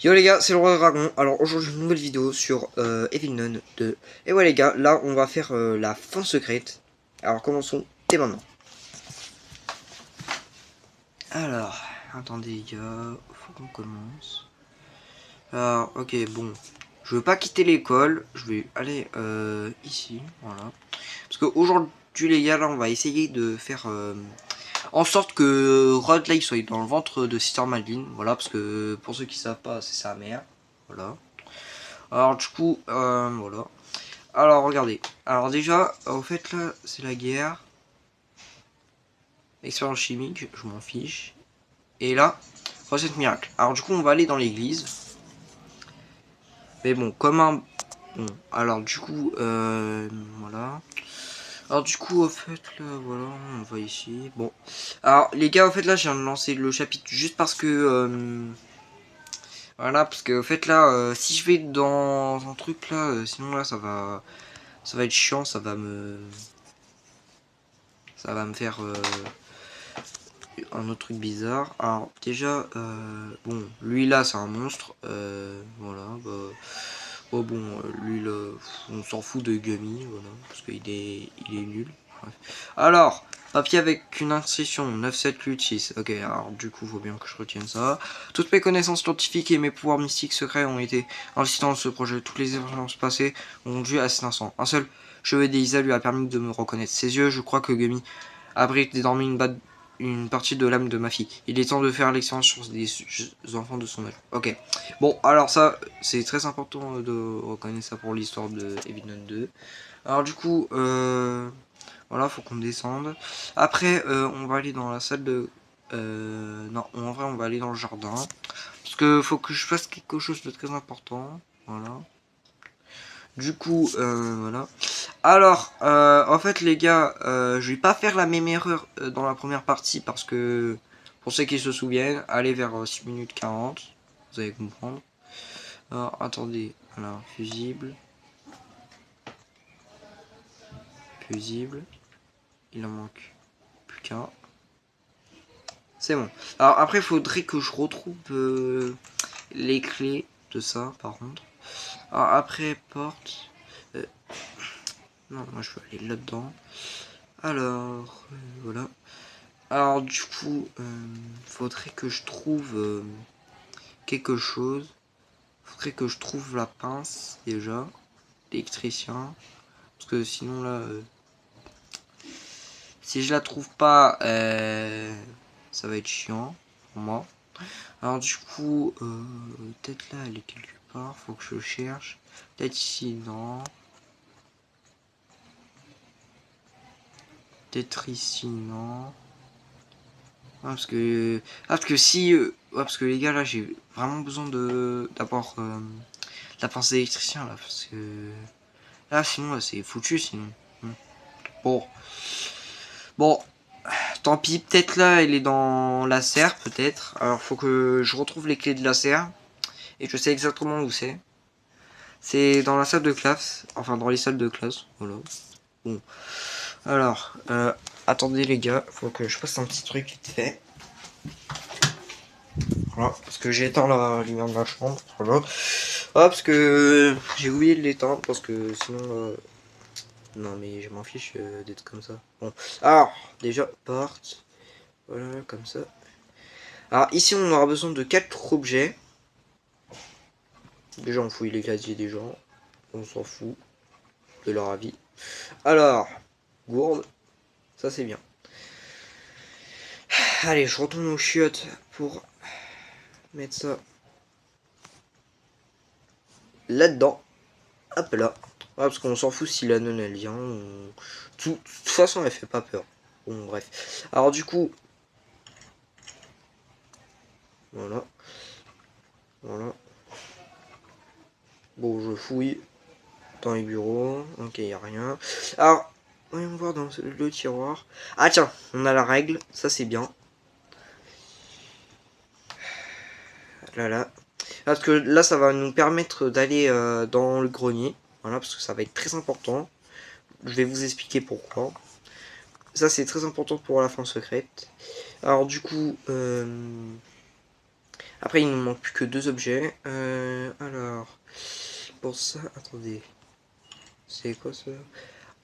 Yo les gars, c'est le Roi Dragon. Alors aujourd'hui une nouvelle vidéo sur Evil Nun 2. Et ouais les gars, là on va faire la fin secrète. Alors commençons dès maintenant. Alors, attendez les gars, faut qu'on commence. Alors, ok, bon. Je veux pas quitter l'école, je vais aller ici, voilà. Parce qu'aujourd'hui les gars, là on va essayer de faire en sorte que Rod là il soit dans le ventre de Sister Malvin. Voilà, parce que pour ceux qui savent pas, c'est sa mère. Voilà. Alors du coup, voilà. Alors regardez. Alors déjà, au fait là, c'est la guerre. Expérience chimique, je m'en fiche. Et là, recette miracle. Alors du coup, on va aller dans l'église. Mais bon, comme un... Bon, alors du coup, voilà. Alors du coup, au fait, là, voilà, on va ici. Bon. Alors les gars, au fait là, je viens de lancer le chapitre juste parce que... voilà, parce que au fait là, si je vais dans un truc là, sinon là, ça va être chiant, ça va me faire un autre truc bizarre. Alors déjà, bon, lui là c'est un monstre, voilà, bah, oh, bon, lui là, on s'en fout de Gummy, voilà, parce il est nul. Bref. Alors, papier avec une inscription, 9786, ok, alors du coup, faut bien que je retienne ça. Toutes mes connaissances scientifiques et mes pouvoirs mystiques secrets ont été investis dans ce projet. Toutes les expériences passées ont dû à cet instant. Un seul cheveu d'Elisa lui a permis de me reconnaître. Ses yeux, je crois que Gummy abrite désormais une partie de l'âme de ma fille. Il est temps de faire l'expérience sur des enfants de son âge. Ok. Bon, alors ça, c'est très important de reconnaître ça pour l'histoire de Evil Nun 2. Alors du coup, voilà, faut qu'on descende. Après, on va aller dans la salle de... non, en vrai, on va aller dans le jardin. Parce que faut que je fasse quelque chose de très important. Voilà. Du coup, voilà. Alors, en fait, les gars, je vais pas faire la même erreur dans la première partie parce que, pour ceux qui se souviennent, allez vers 6 minutes 40, vous allez comprendre. Alors, attendez, voilà, fusible. Fusible. Il en manque plus qu'un. C'est bon. Alors, après, il faudrait que je retrouve les clés de ça, par contre. Alors, après, porte. Non, moi, je veux aller là-dedans. Alors, voilà. Alors du coup, faudrait que je trouve quelque chose. Faudrait que je trouve la pince déjà, l'électricien. Parce que sinon là, si je la trouve pas, ça va être chiant pour moi. Alors du coup, peut-être là elle est quelque part, faut que je cherche. Peut-être ici, non. Peut-être ici, non. Parce que si parce que les gars là j'ai vraiment besoin de d'avoir la pince d'électricien là parce que là sinon là c'est foutu sinon. Bon bon tant pis, peut-être là elle est dans la serre peut-être. Alors faut que je retrouve les clés de la serre et je sais exactement où c'est. C'est dans la salle de classe, enfin dans les salles de classe, voilà. Bon alors attendez les gars, faut que je fasse un petit truc vite fait. Voilà, parce que j'ai éteint la lumière de ma chambre. Voilà. Ah, parce que j'ai oublié de l'éteindre, parce que sinon... non, mais je m'en fiche d'être comme ça. Bon, alors, déjà, porte. Voilà, comme ça. Alors, ici, on aura besoin de 4 objets. Déjà, on fouille les casiers des gens. On s'en fout de leur avis. Alors, gourde. Ça, c'est bien. Allez, je retourne aux chiottes pour mettre ça là-dedans. Hop là. Ouais, parce qu'on s'en fout si la nonne elle vient. De toute façon, elle fait pas peur. Bon, bref. Alors, du coup. Voilà. Voilà. Bon, je fouille dans les bureaux. Ok, y a rien. Alors, voyons voir dans le tiroir. Ah, tiens, on a la règle. Ça, c'est bien. Là, là. Parce que là, ça va nous permettre d'aller dans le grenier. Voilà, parce que ça va être très important. Je vais vous expliquer pourquoi. Ça, c'est très important pour la fin secrète. Alors, du coup, Après, il nous manque plus que 2 objets. Alors, pour ça, attendez. C'est quoi ça?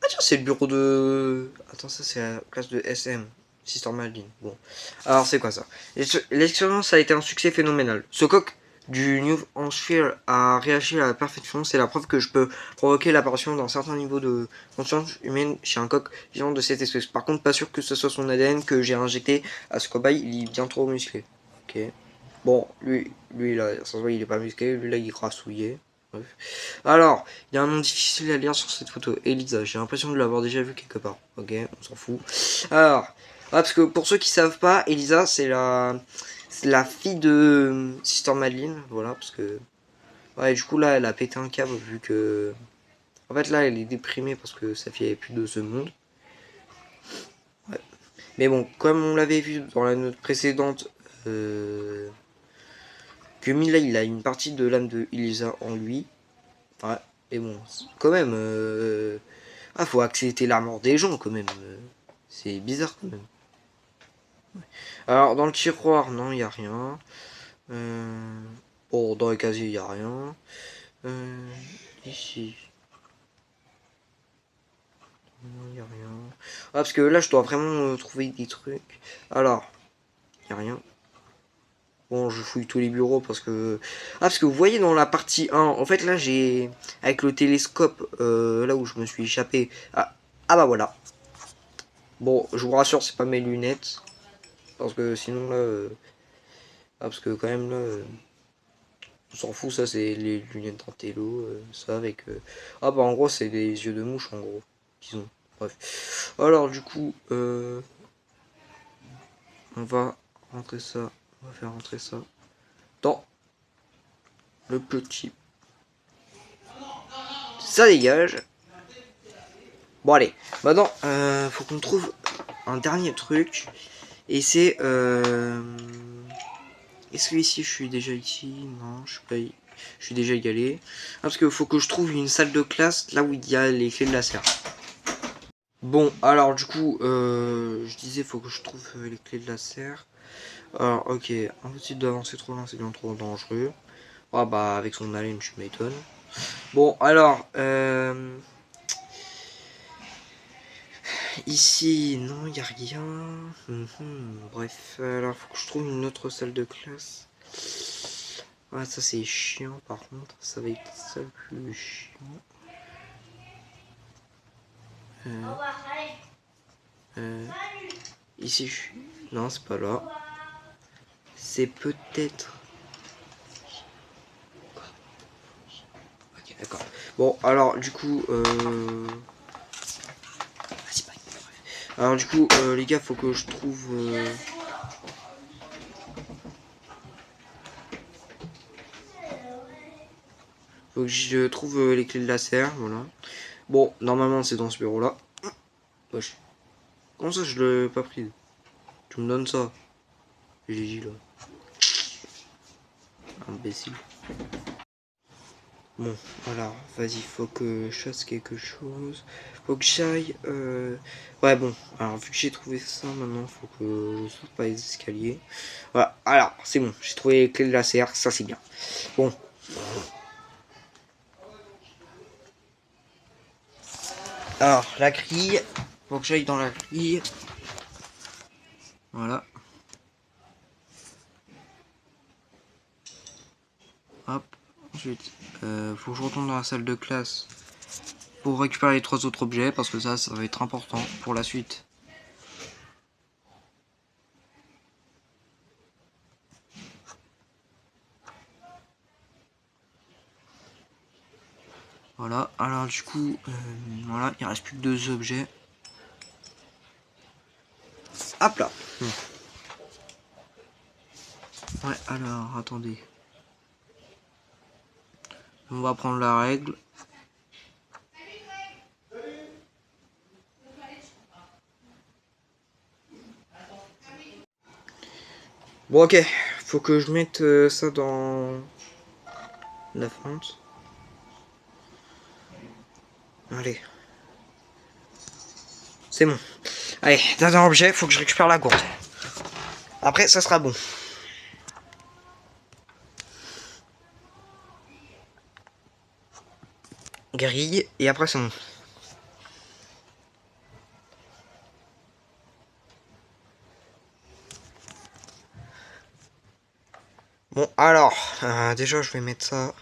Ah tiens, c'est le bureau de... Attends, ça c'est la classe de SM. Sister Madeline. Bon. Alors, c'est quoi ça? L'expérience a été un succès phénoménal. Ce coq du New Hampshire a réagi à la perfection. C'est la preuve que je peux provoquer l'apparition d'un certain niveau de conscience humaine chez un coq vivant de cette espèce. Par contre, pas sûr que ce soit son ADN que j'ai injecté à ce cobaye. Il est bien trop musclé. Ok. Bon, lui là, ça se voit, il est pas musclé. Lui là, il est grassouillé. Bref. Alors, il y a un nom difficile à lire sur cette photo. Elisa, j'ai l'impression de l'avoir déjà vu quelque part. Ok, on s'en fout. Alors, parce que pour ceux qui savent pas, Elisa, c'est la fille de Sister Madeline. Voilà, parce que... Ouais, du coup, là, elle a pété un câble vu que... En fait, là, elle est déprimée parce que sa fille avait plus de ce monde. Ouais. Mais bon, comme on l'avait vu dans la note précédente, que Mila, il a une partie de l'âme de Elisa en lui. Ouais, et bon, quand même, faut accepter la mort des gens quand même. C'est bizarre quand même. Alors, dans le tiroir, non, il n'y a rien. Bon, dans les casiers, il n'y a rien. Ici. Non, il n'y a rien. Ah, parce que là, je dois vraiment trouver des trucs. Alors, il n'y a rien. Bon, je fouille tous les bureaux parce que... Ah, parce que vous voyez dans la partie 1, en fait, là, j'ai... Avec le télescope, là où je me suis échappé... Ah bah voilà. Bon, je vous rassure, c'est pas mes lunettes. Parce que sinon, là... parce que quand même, là... on s'en fout, ça, c'est les lunettes d'un télo. Ça, avec... Ah bah, en gros, c'est des yeux de mouche, en gros. Qu'ils ont. Bref. Alors, du coup... on va rentrer ça. On va faire rentrer ça dans le petit. Ça dégage. Bon allez, maintenant faut qu'on trouve un dernier truc. Et c'est est-ce que ici je suis déjà ici? Non, je suis pas. Je suis déjà y allé. Ah, parce qu'il faut que je trouve une salle de classe là où il y a les clés de la serre. Bon, alors du coup, je disais faut que je trouve les clés de la serre. Alors ok, impossible d'avancer trop loin, c'est bien trop dangereux. Ah bah avec son haleine, je m'étonne. Bon alors, ici, non, il n'y a rien. Bref, alors faut que je trouve une autre salle de classe. Ah, ça c'est chiant par contre. Ça va être ça le plus chiant. Ici, je suis... Non, c'est pas là. C'est peut-être... Ok, d'accord. Bon, alors du coup... Alors du coup, les gars, faut que je trouve... Faut que je trouve les clés de la serre, voilà. Bon, normalement c'est dans ce bureau là. Wesh. Comment ça je l'ai pas pris? Tu me donnes ça? J'ai dit là. Imbécile. Bon, alors, vas-y, faut que je fasse quelque chose. Faut que j'aille... Ouais, bon, alors vu que j'ai trouvé ça, maintenant, faut que je saute pas les escaliers. Voilà, alors, c'est bon, j'ai trouvé les clés de la serre, ça c'est bien. Bon. Alors, la grille. Faut que j'aille dans la grille. Voilà. Hop. Ensuite, faut que je retourne dans la salle de classe pour récupérer les 3 autres objets parce que ça va être important pour la suite. Voilà, alors du coup, voilà, il reste plus que 2 objets. Hop là. Ouais, alors, attendez. On va prendre la règle. Bon, ok. Faut que je mette ça dans la fente. Allez. C'est bon. Allez, dernier objet, faut que je récupère la gourde. Après, ça sera bon. grille, et après c'est bon. Bon, alors, déjà, je vais mettre ça.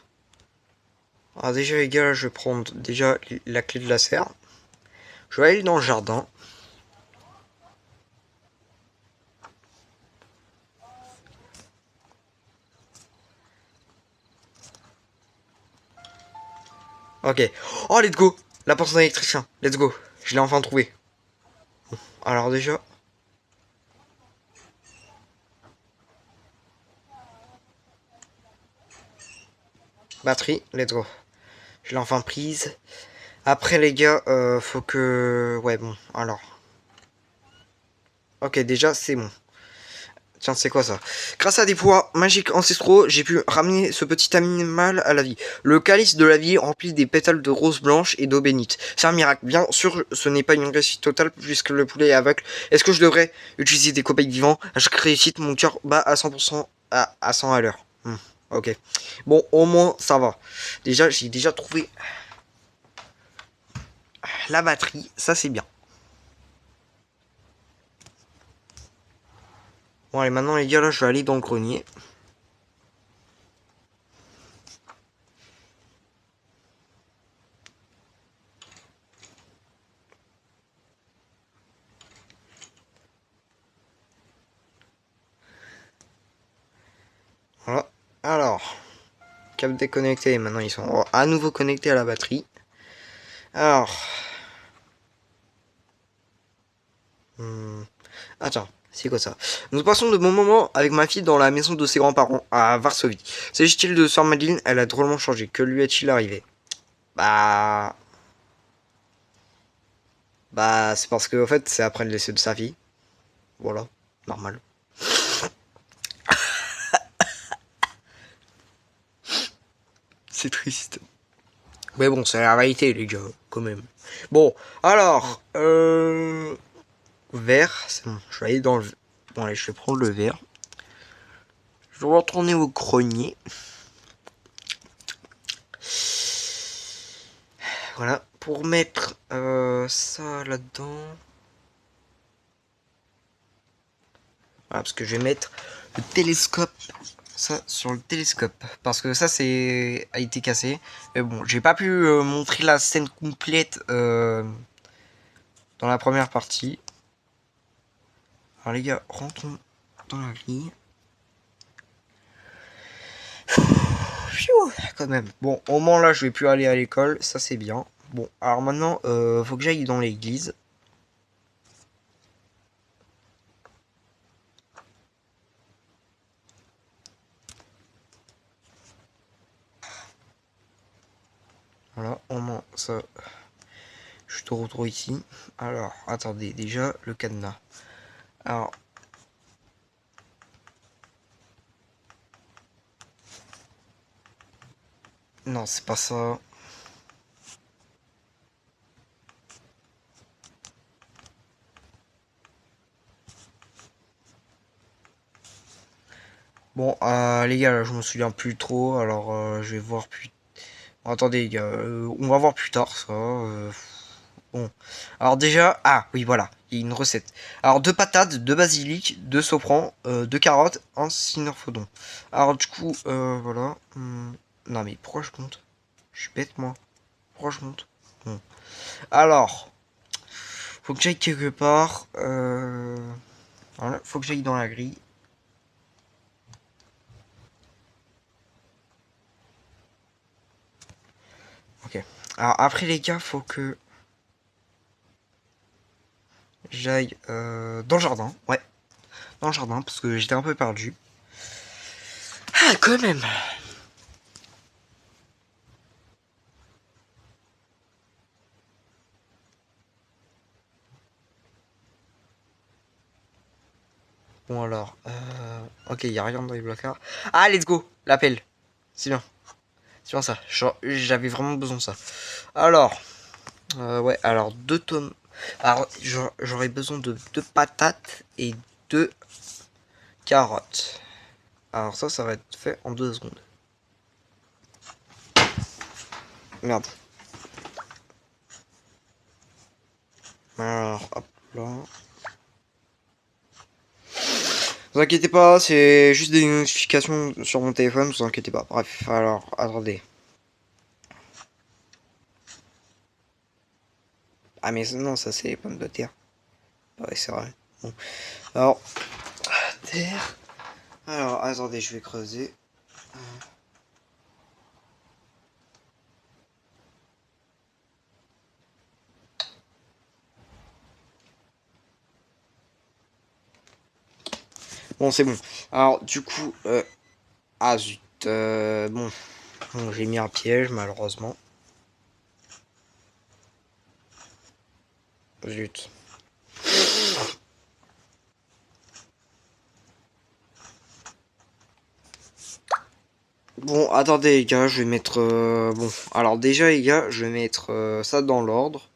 Alors, déjà, les gars, là, je vais prendre déjà la clé de la serre. Je vais aller dans le jardin. Ok. Oh, let's go! La porte d'électricien. Let's go. Je l'ai enfin trouvé. Bon, alors, déjà. Batterie, let's go. Je l'ai enfin prise. Après, les gars, faut que. Ouais, bon, alors. Ok, déjà, c'est bon. Tiens, c'est quoi ça? Grâce à des pouvoirs magiques ancestraux, j'ai pu ramener ce petit animal à la vie. Le calice de la vie rempli des pétales de rose blanche et d'eau bénite. C'est un miracle. Bien sûr, ce n'est pas une réussite totale puisque le poulet est aveugle. Est-ce que je devrais utiliser des cobayes vivants? À chaque réussite, mon cœur bat à 100% à 100 à l'heure. Ok. Bon, au moins, ça va. Déjà, j'ai déjà trouvé la batterie. Ça, c'est bien. Bon, allez, maintenant, les gars, là, je vais aller dans le grenier. Voilà. Alors, câble déconnecté. Maintenant, ils sont à nouveau connectés à la batterie. Alors. Attends, c'est quoi ça? Nous passons de bons moments avec ma fille dans la maison de ses grands-parents, à Varsovie. S'agit-il de sœur Madeleine? Elle a drôlement changé. Que lui est-il arrivé? Bah. Bah, c'est parce que, en fait, c'est après le décès de sa fille. Voilà, normal. C'est triste. Mais bon, c'est la réalité, les gars, quand même. Bon, alors, Vert, c'est bon, je vais aller dans le. Bon, allez, je vais prendre le verre. Je vais retourner au grenier. Voilà, pour mettre ça là-dedans. Voilà, parce que je vais mettre le télescope, ça sur le télescope, parce que ça c'est a été cassé. Mais bon, j'ai pas pu montrer la scène complète dans la première partie. Alors les gars, rentrons dans la grille. Quand même. Bon, au moment là, je vais plus aller à l'école, ça c'est bien. Bon, alors maintenant, faut que j'aille dans l'église. Voilà, au moins ça, je te retrouve ici. Alors, attendez, déjà le cadenas. Alors, non, c'est pas ça. Bon, les gars, là, je me souviens plus trop, alors je vais voir plus. Bon, attendez, les gars, on va voir plus tard ça. Bon, alors déjà, ah oui, voilà, il y a une recette. Alors deux patates, deux basilic, deux sopran, deux carottes, un cinerfodon. Alors du coup, voilà. Non mais pourquoi je compte? Je suis bête moi. Pourquoi je monte? Bon. Alors, faut que j'aille quelque part. Voilà, faut que j'aille dans la grille. Ok. Alors après les gars, faut que j'aille dans le jardin. Ouais, dans le jardin parce que j'étais un peu perdu. Ah, quand même. Bon alors, ok, il y a rien dans les placards. Ah, let's go, l'appel. C'est bien. C'est bien ça. J'avais vraiment besoin de ça. Alors, ouais, alors deux tomes. Alors, j'aurais besoin de deux patates et deux carottes. Alors ça va être fait en 2 secondes. Merde. Alors, hop là. Vous inquiétez pas, c'est juste des notifications sur mon téléphone, vous inquiétez pas. Bref, alors, attendez. Ah mais non, ça c'est les pommes de terre. Ouais, c'est vrai. Bon. Alors, terre. Alors, attendez, je vais creuser. Bon, c'est bon. Alors, du coup, ah zut. Bon, j'ai mis un piège, malheureusement. Zut. Bon, attendez les gars, je vais mettre... bon, alors déjà les gars, je vais mettre ça dans l'ordre.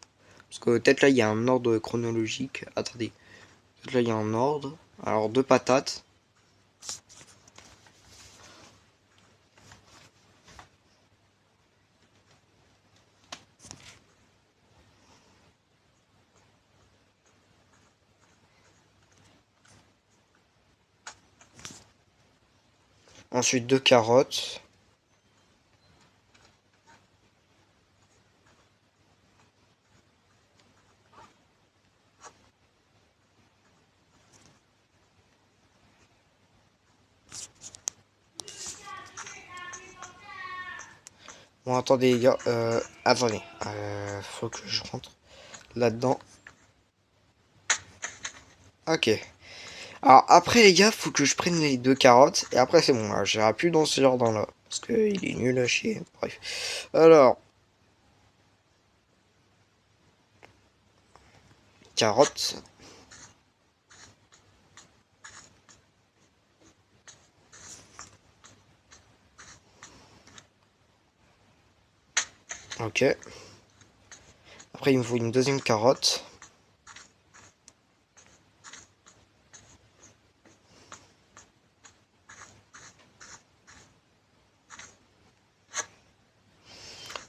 Parce que peut-être là, il y a un ordre chronologique. Attendez. Peut-être là, il y a un ordre. Alors, 2 patates. Ensuite, 2 carottes. Bon, attendez les gars. Attendez. Faut que je rentre là-dedans. Ok. Alors après les gars, faut que je prenne les 2 carottes. Et après c'est bon, là, j'irai plus dans ce jardin-là. Parce qu'il est nul à chier. Bref. Alors. Carottes. Ok. Après il me faut une deuxième carotte.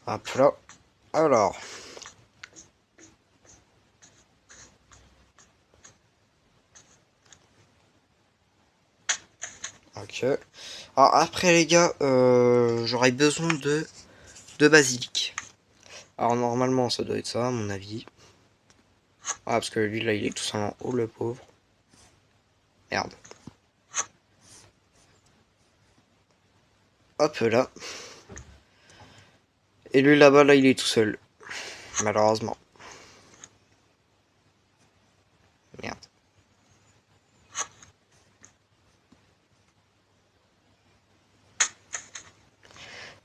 Hop là. Alors. Ok. Alors après les gars, j'aurais besoin de basilic. Alors normalement ça doit être ça à mon avis. Ah parce que lui là il est tout seul en haut le pauvre. Merde. Hop là. Et lui là-bas là il est tout seul. Malheureusement. Merde.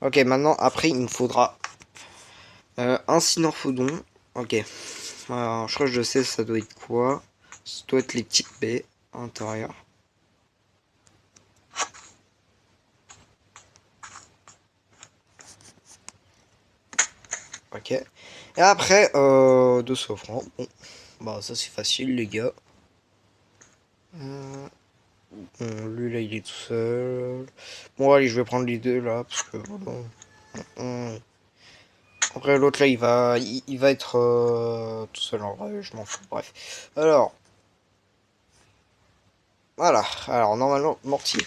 Ok maintenant après il me faudra un sinorphodon. Ok. Alors, je crois que je sais ça doit être quoi. Ça doit être les petites baies à l'intérieur. Ok. Et après, de sauvran. Bon, bah ça c'est facile les gars. Bon, lui là il est tout seul. Bon allez, je vais prendre les deux là parce que bon. Après l'autre là il va être tout seul en vrai, je m'en fous. Bref. Alors, voilà. Alors normalement mortier.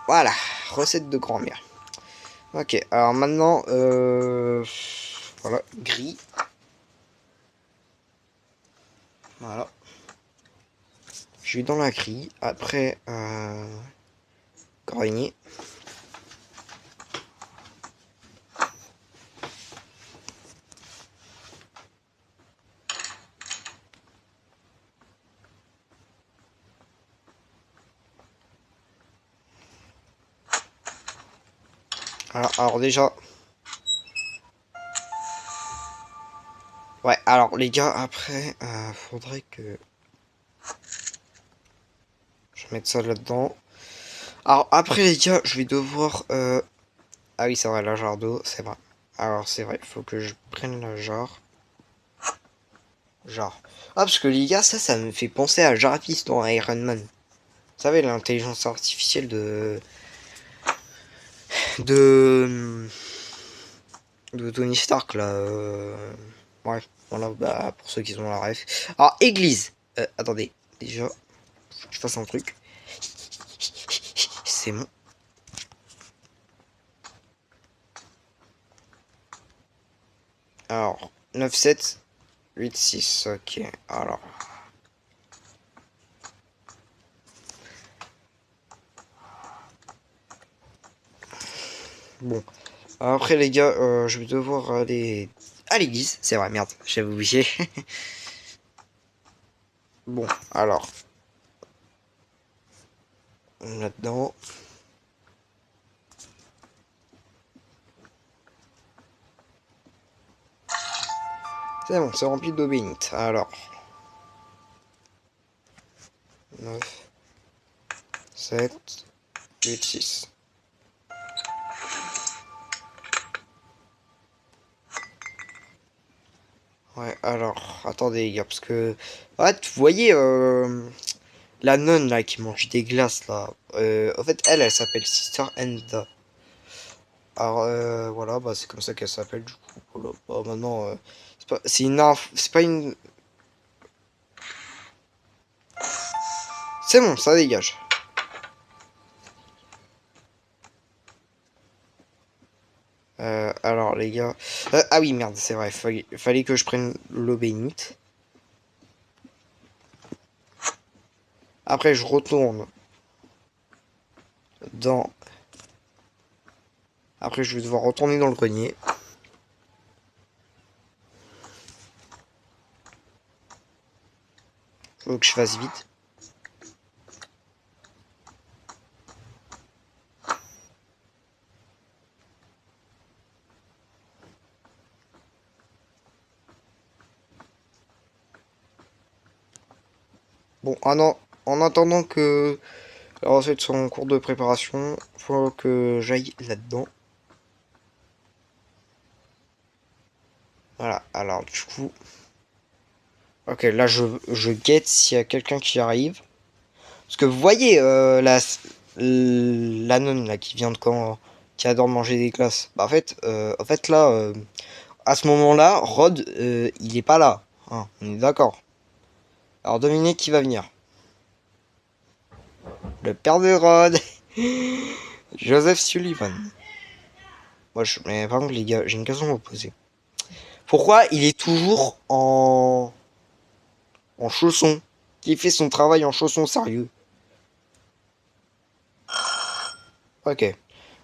Voilà, recette de grand-mère. Ok, alors maintenant, voilà, gris. Voilà. Je vais dans la grille. Après, grenier. Alors déjà... Ouais, alors les gars, après, faudrait que je mette ça là-dedans. Alors après les gars, je vais devoir... Ah oui, c'est vrai, la jarre d'eau, c'est vrai. Alors c'est vrai, il faut que je prenne la jarre. Jarre. Ah, parce que les gars, ça me fait penser à Jarvis dans Iron Man. Vous savez, l'intelligence artificielle de... de Tony Stark, là. Ouais, voilà, bah, pour ceux qui ont la ref. Alors, église. Attendez, déjà, faut que je fasse un truc. C'est bon. Alors, 9, 7, 8, 6. Ok, alors. Bon. Après, les gars, je vais devoir aller à l'église. C'est vrai, merde, j'avais oublié. Bon, alors. Là-dedans. C'est bon, c'est rempli d'eau bénite. Alors. 9, 7, 8, 6. Ouais, alors, attendez, les gars, parce que... Ouais, vous voyez, la nonne, là, qui mange des glaces, là. En fait, elle s'appelle Sister Enda. Alors, voilà, bah, c'est comme ça qu'elle s'appelle, du coup. Voilà. Bah, maintenant, c'est une c'est pas une... C'est bon, ça dégage. Alors, les gars... ah oui, merde, c'est vrai, fallait que je prenne l'eau bénite. Après, je retourne dans... Après, je vais devoir retourner dans le grenier. Faut que je fasse vite. Bon, ah non, en attendant que la recette soit en cours de préparation, faut que j'aille là-dedans. Voilà, alors du coup... Ok, là je guette s'il y a quelqu'un qui arrive. Parce que vous voyez la nonne là qui vient de quand... qui adore manger des glaces. Bah en fait là, à ce moment-là, Rod, il est pas là. Hein, on est d'accord. Alors Dominique qui va venir. Le père de Rod. Joseph Sullivan. Moi, mais par contre, les gars, j'ai une question à vous poser. Pourquoi il est toujours en chaussons? Qui fait son travail en chaussons sérieux? Ok.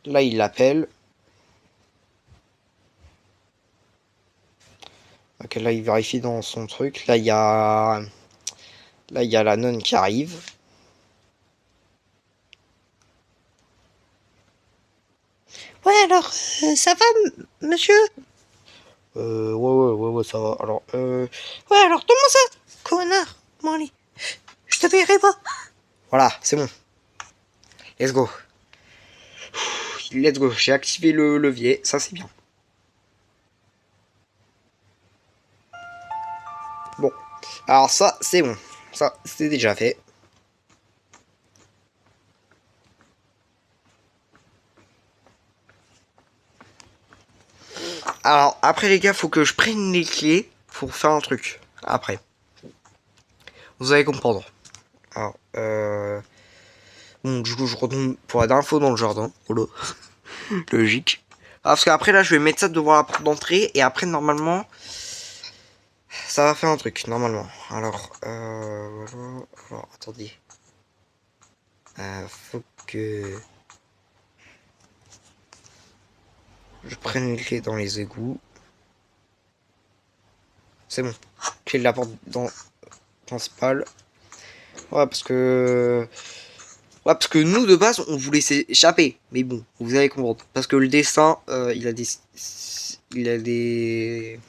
Là, il l'appelle. Ok, là, il vérifie dans son truc. Là, il y a... Là, il y a la nonne qui arrive. Ouais, alors, ça va, monsieur? Ouais, ça va. Alors, ouais, alors, donne-moi ça, connard. Bon, allez, je te paierai pas. Voilà, c'est bon. Let's go. Let's go. J'ai activé le levier. Ça, c'est bien. Bon. Alors, ça, c'est bon. Ça, c'est déjà fait. Alors, après, les gars, faut que je prenne les clés pour faire un truc. Après. Vous allez comprendre. Alors, bon, du coup, je retourne pour la dernière fois dans le jardin. Oh là. Logique. Ah, parce qu'après, là, je vais mettre ça devant la porte d'entrée. Et après, normalement, ça va faire un truc, normalement. Alors, voilà. Alors, attendez. Faut que je prenne les clés dans les égouts. C'est bon. Clé de la porte principale. Ouais, parce que... Ouais, parce que nous, de base, on voulait s'échapper. Mais bon, vous allez comprendre. Parce que le dessin, il a des... Il a des...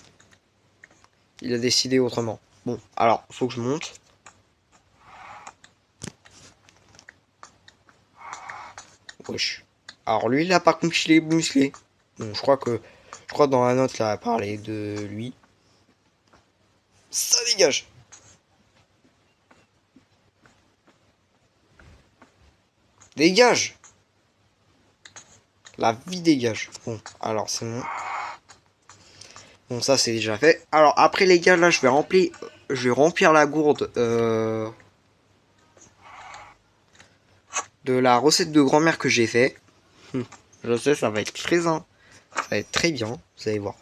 Il a décidé autrement. Bon, alors, faut que je monte. Wesh. Alors lui, là, par contre, il est musclé. Bon, je crois que... Je crois que dans la note, là, à parler de lui. Ça dégage. Dégage. La vie dégage. Bon, alors, c'est bon. Bon, ça c'est déjà fait. Alors après les gars, là je vais remplir la gourde de la recette de grand-mère que j'ai fait. Je sais, ça va être ça va être très bien, vous allez voir.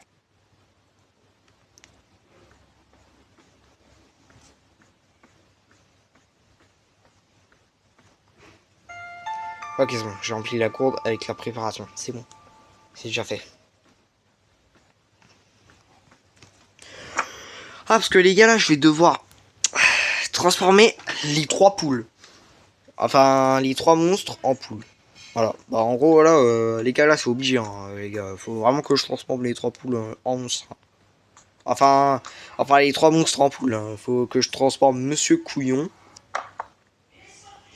Ok, c'est bon, j'ai rempli la gourde avec la préparation. C'est bon, c'est déjà fait. Ah, parce que les gars, là, je vais devoir transformer les 3 poules. Enfin, les 3 monstres en poules. Voilà. Bah, en gros, voilà, les gars, là, c'est obligé, hein, les gars. Faut vraiment que je transforme les 3 poules en monstres. Enfin, les 3 monstres en poules. Hein. Faut que je transforme Monsieur Couillon.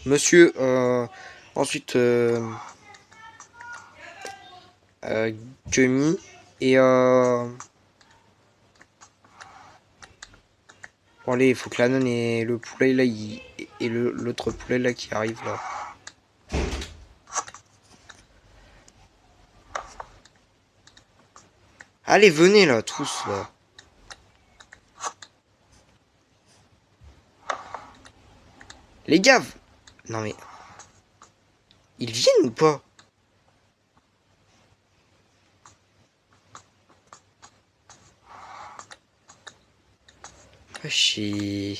Monsieur, ensuite, Gummy. Et, bon, allez, il faut que la nonne et le poulet, là, et l'autre poulet, là, qui arrive, là. Allez, venez, là, tous, là. Les gars, non mais, ils viennent ou pas? J'ai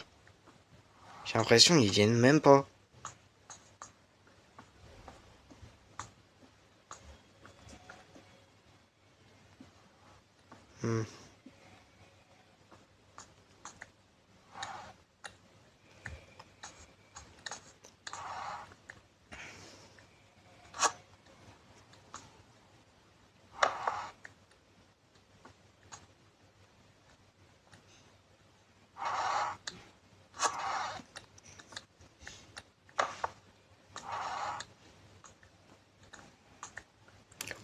l'impression qu'ils viennent même pas. Hmm.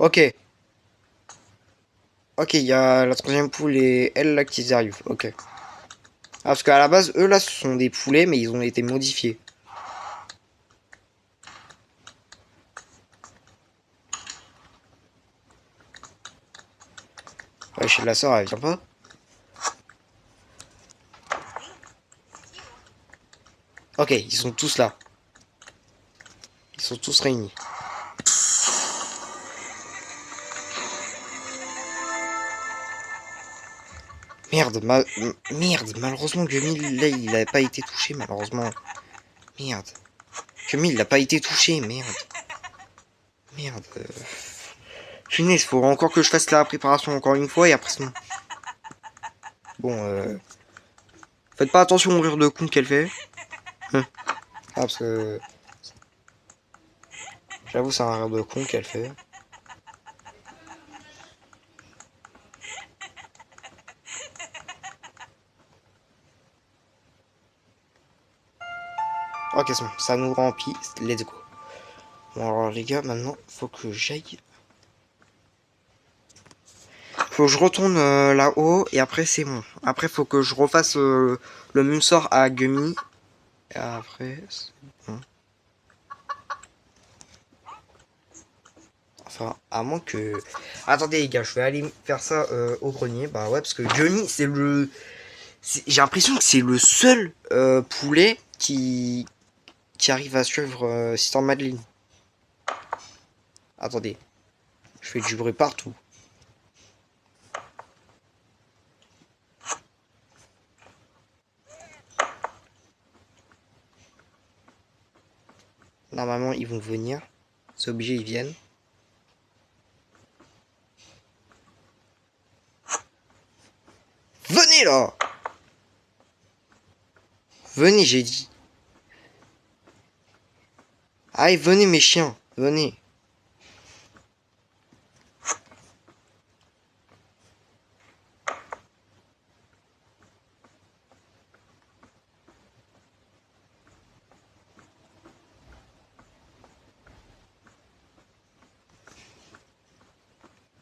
Ok, ok, il y a la troisième poule et elle là qui arrivent. Ok. Ah, parce qu'à la base, eux là, ce sont des poulets, mais ils ont été modifiés. Ouais, chez la sœur, elle vient pas. Ok, ils sont tous là. Ils sont tous réunis. Merde, merde, malheureusement, Gummy, là, il a pas été touché, malheureusement. Merde. Gummy, il a pas été touché, merde. Merde. Punaise, faut encore que je fasse la préparation encore une fois et après c'est bon. Bon, faites pas attention au rire de con qu'elle fait. Ah, parce que j'avoue, c'est un rire de con qu'elle fait. Ok, c'est bon, ça nous remplit. Let's go. Bon, alors les gars, maintenant, faut que j'aille. Faut que je retourne là-haut et après, c'est bon. Après, faut que je refasse le même sort à Gummy. Et après, c'est bon. Enfin, à moins que. Attendez, les gars, je vais aller faire ça au grenier. Bah ouais, parce que Gummy, c'est le. J'ai l'impression que c'est le seul poulet qui arrive à suivre Sister Madeleine. Attendez, je fais du bruit partout. Normalement, ils vont venir. C'est obligé, ils viennent. Venez là! Venez, j'ai dit. Allez, venez mes chiens, venez.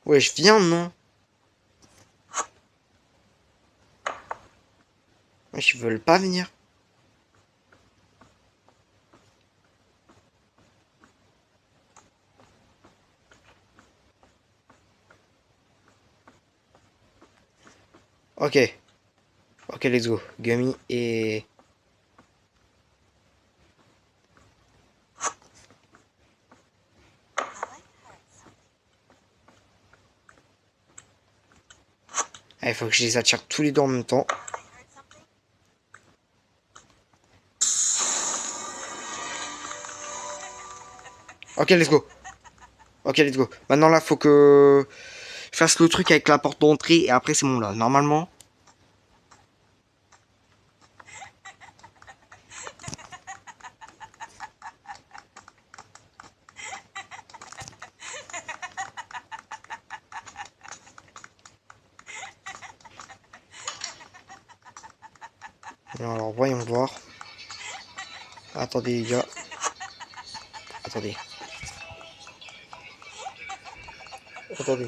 Ouais, je viens, non? Wesh, ils veulent pas venir. Ok. Ok, let's go. Gummy et... Il faut que je les attire tous les deux en même temps. Ok, let's go. Ok, let's go. Maintenant, là, faut que je fasse le truc avec la porte d'entrée et après, c'est bon, là. Normalement... Alors, voyons voir. Attendez, les gars. Attendez. Attendez.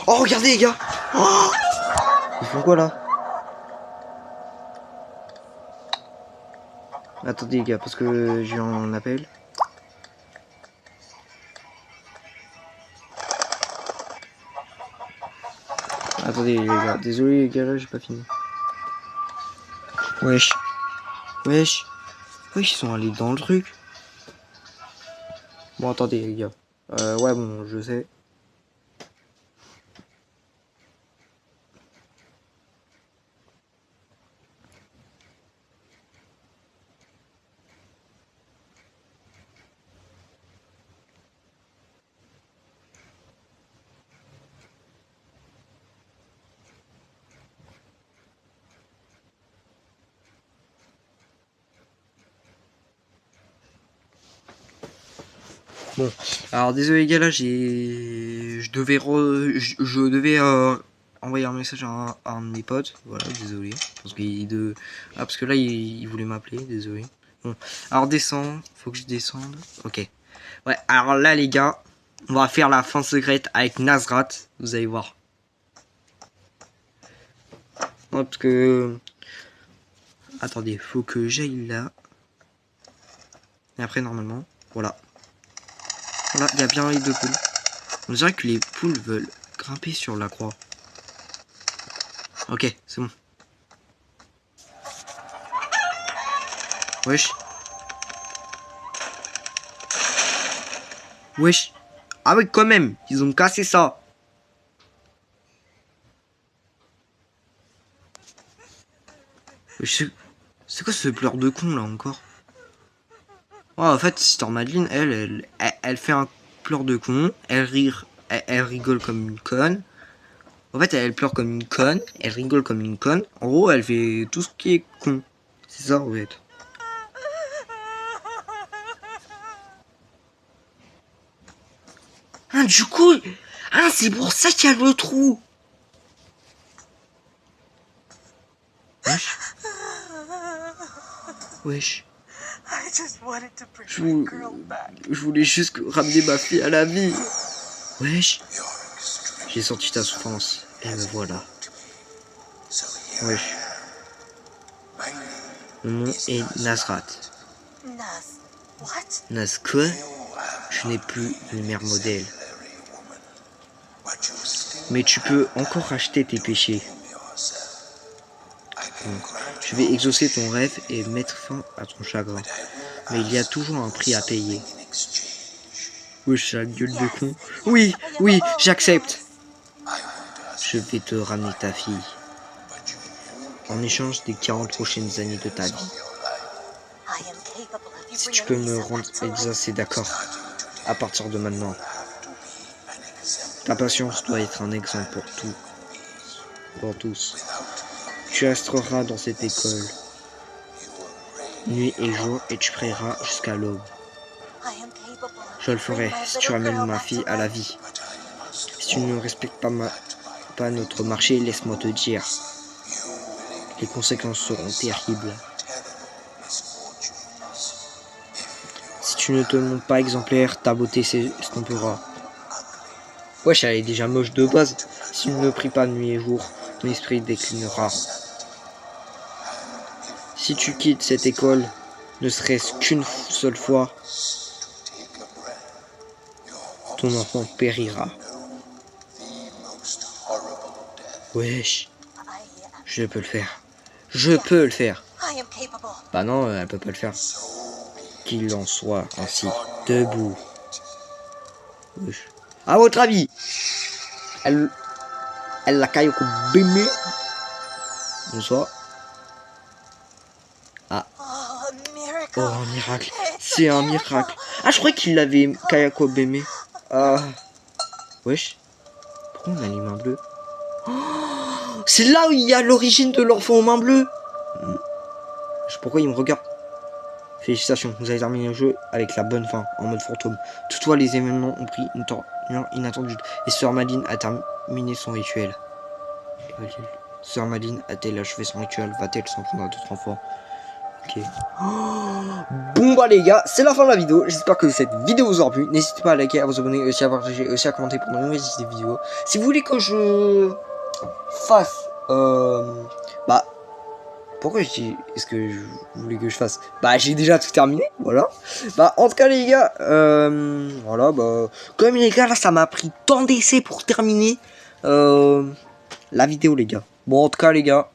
Oh, regardez, les gars. Oh, ils font quoi, là? Attendez, les gars, parce que j'ai un appel. Attendez, les gars. Désolé, les gars, là, j'ai pas fini. Wesh. Wesh. Wesh, ils sont allés dans le truc. Bon, attendez, les gars. Ouais, bon, je sais. Bon, alors désolé les gars, là je devais je devais envoyer un message à un de mes potes, voilà, désolé, parce que là il voulait m'appeler, désolé. Bon, alors descends, faut que je descende, ok. Ouais, alors là les gars, on va faire la fin secrète avec Nazrat, vous allez voir. Non, parce que... Attendez, faut que j'aille là. Et après normalement, voilà. Voilà, il y a bien les deux poules. On dirait que les poules veulent grimper sur la croix. Ok, c'est bon. Wesh. Wesh. Ah oui, quand même, ils ont cassé ça. Wesh, c'est quoi ce pleur de con là encore? Oh, en fait, Sister Madeleine, elle fait un pleur de con. Elle rigole comme une conne. En fait, elle pleure comme une conne. Elle rigole comme une conne. En gros, elle fait tout ce qui est con. C'est ça, en fait. Ah, du coup, ah, c'est pour ça qu'il y a le trou. Wesh. Wesh. Je voulais juste ramener ma fille à la vie. Wesh. J'ai senti ta souffrance. Et me voilà. Wesh. Mon nom est Nazrat. Naz quoi? Je n'ai plus une mère modèle. Mais tu peux encore racheter tes péchés. Bon. Je vais exaucer ton rêve et mettre fin à ton chagrin. Mais il y a toujours un prix à payer. Wesh, la gueule de con. Oui, oui, j'accepte. Je vais te ramener ta fille. En échange des 40 prochaines années de ta vie. Si tu peux me rendre Elsa, c'est d'accord. À partir de maintenant. Ta patience doit être un exemple pour tous. Tu resteras dans cette école, nuit et jour, et tu prieras jusqu'à l'aube. Je le ferai si tu ramènes ma fille à la vie. Si tu ne respectes pas notre marché, laisse-moi te dire. Les conséquences seront terribles. Si tu ne te montres pas exemplaire, ta beauté s'estompera. Wesh, elle est déjà moche de base. Si tu ne pries pas nuit et jour, ton esprit déclinera. Si tu quittes cette école, ne serait-ce qu'une seule fois, ton enfant périra. Wesh. Je peux le faire. Je peux le faire. Bah non, elle peut pas le faire. Qu'il en soit ainsi. Debout. Wesh. À votre avis, elle la caille au bébé. Bonsoir. Ah. Oh, un miracle. C'est un miracle. Ah, je croyais qu'il l'avait Kayako Beme. Ah. Wesh. Pourquoi on a les mains bleues? Oh, c'est là où il y a l'origine de l'enfant aux mains bleues. Je sais pourquoi il me regarde. Félicitations, vous avez terminé le jeu avec la bonne fin, en mode fantôme. Toutefois, les événements ont pris une tournure inattendue. Et Sœur Madeline a terminé son rituel. Sœur Madeline a-t-elle achevé son rituel? Va-t-elle s'en prendre à d'autres enfants? Ok. Bon bah les gars, c'est la fin de la vidéo. J'espère que cette vidéo vous aura plu. N'hésitez pas à liker, à vous abonner, aussi à partager, aussi à commenter pour de nouvelles vidéos. Si vous voulez que je fasse... bah... Pourquoi je dis est-ce que je voulais que je fasse? Bah j'ai déjà tout terminé, voilà. Bah en tout cas les gars, voilà, bah... Comme les gars, là ça m'a pris tant d'essais pour terminer la vidéo les gars. Bon en tout cas les gars,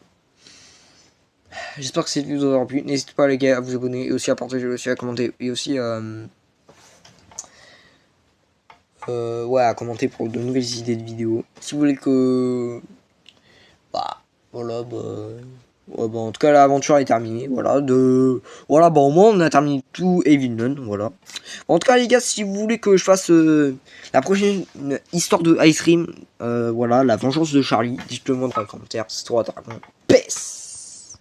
j'espère que cette vidéo vous aura plu. N'hésitez pas les gars à vous abonner et aussi à partager, aussi à commenter et aussi ouais, à commenter pour de nouvelles idées de vidéos. Si vous voulez que... Bah voilà, bah... Ouais, bon, en tout cas l'aventure est terminée, voilà, voilà, bon, au moins on a terminé tout Evilnun, voilà. Bon, en tout cas les gars, si vous voulez que je fasse la prochaine histoire de Ice Cream, voilà, la vengeance de Charlie, dites-le moi dans les commentaires, c'est trop intéressant. Peace.